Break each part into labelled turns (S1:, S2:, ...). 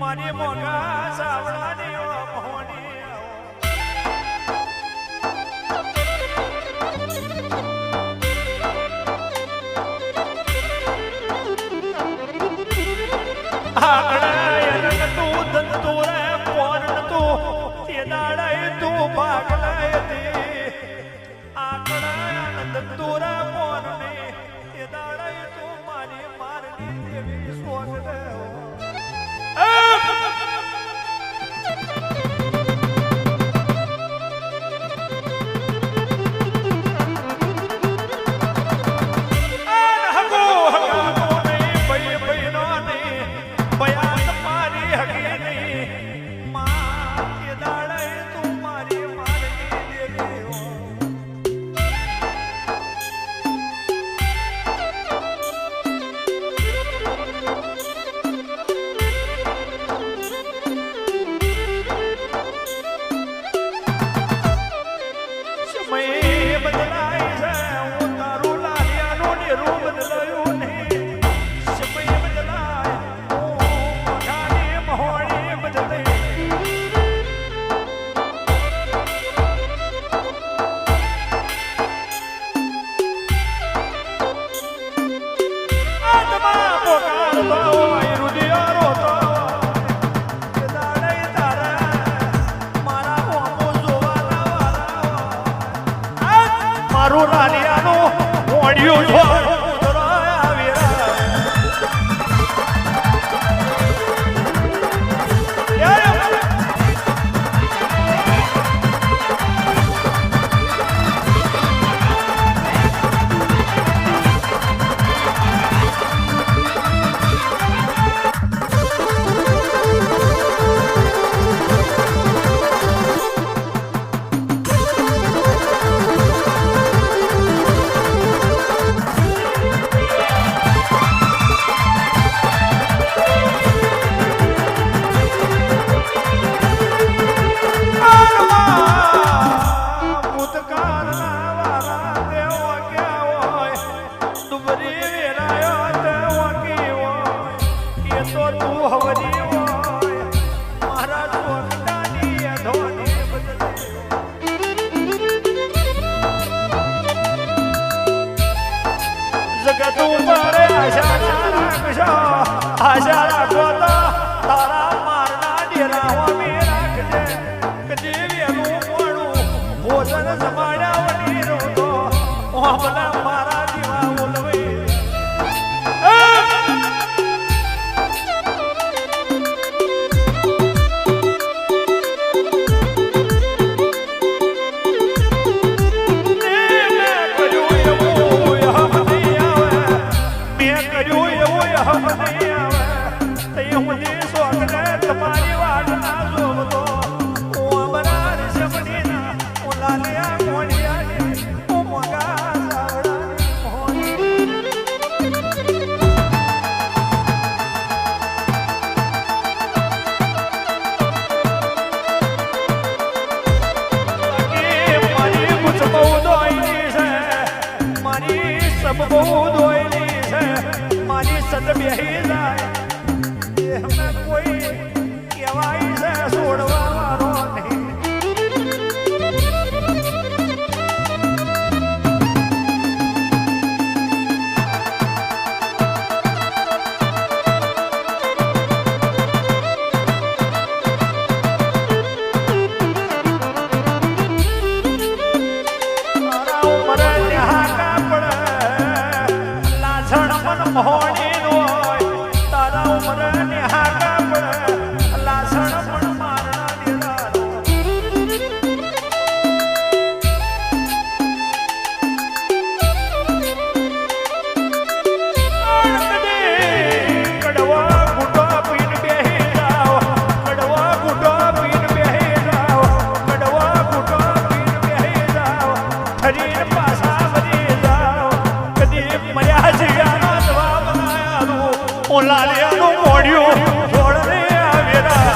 S1: મારી મોગા સાવડાની મોહની આગળ તું ધંધો રે પોન તું તે દાડાય તું ભાગલાય દે આગળ ધંધો રે પોન ને તે દાડાય તું મારી મારની દેવી સ્વર્ગ દે મારું રાલિયાનું મોડિયું આશા રાખો તો તારા મારના ડેરામાં મે રાખજે કે દેવીનું મોણું ભોજન જમાડ્યા વળી રોતો ઓમલા મારા જીવા બોલવે તમારી વાત ના જોવતો હું અમારા ઋષભનીના હું લાલિયા કોણિયાની હું મોગા મારી કુછ બહુ દોયની છે મારી સબ બહુ દોયની છે મારી સદ બેહી જાય એમાં કોઈ કહેવાય છે છોડવા વાળો નહીં તારા ઉમરે ન્યાકા પડે લાછણ મન મોહણી હોય તારા ઉમરે ન્યાકા પડે લાછણ પણ મારના દેરાનો કડવા ગુટો પીન બેહી જાઓ કડવા ગુટો પીન બેહી જાઓ કડવા ગુટો પીન બેહી જાઓ શરીર પાછા વળી જાઓ કદી મર્યા જીયાનો જવાબ બનાયાનું હું લાલિયાનું મોઢ્યું છોડને આવેલા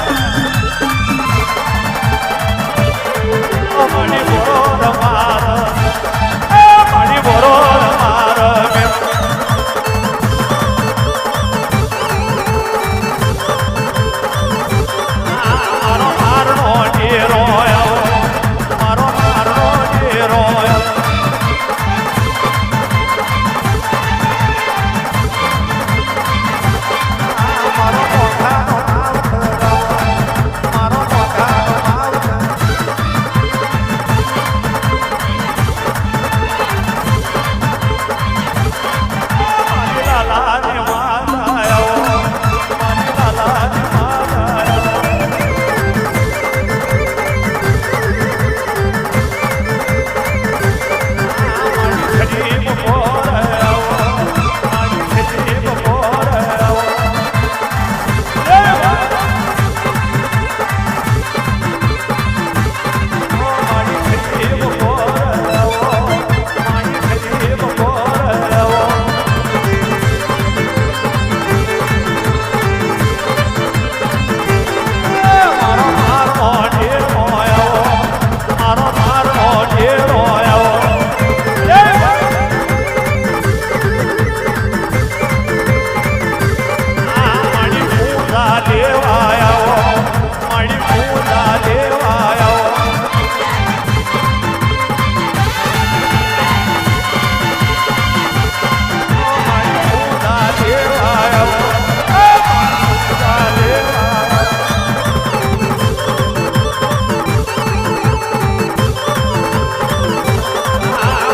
S1: મારી બોરો રમાર મારી બોરો રમાર મારો મારનો ડેરો મારો મારનો ડેરો મારો મોઢાનો મારો મોઢાનો મારી લાલાને મારાયો મારી લાલાને મારાયો મારી ખરીબ પોરાયો મારી ખરીબ પોરાયો મારી ખરીબ પોરાયો મારી ખરીબ પોરાયો મારો મારનો ડેરો આવ્યો મારો મારનો ડેરો આવ્યો મારી પૂજા લેવા આવ્યો મારી પૂજા લેવા આવ્યો મારી પૂજા લેવા આવ્યો પૂજા લેવા આવ્યો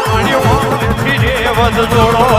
S1: મારી ઓમથી રે વધ જોડો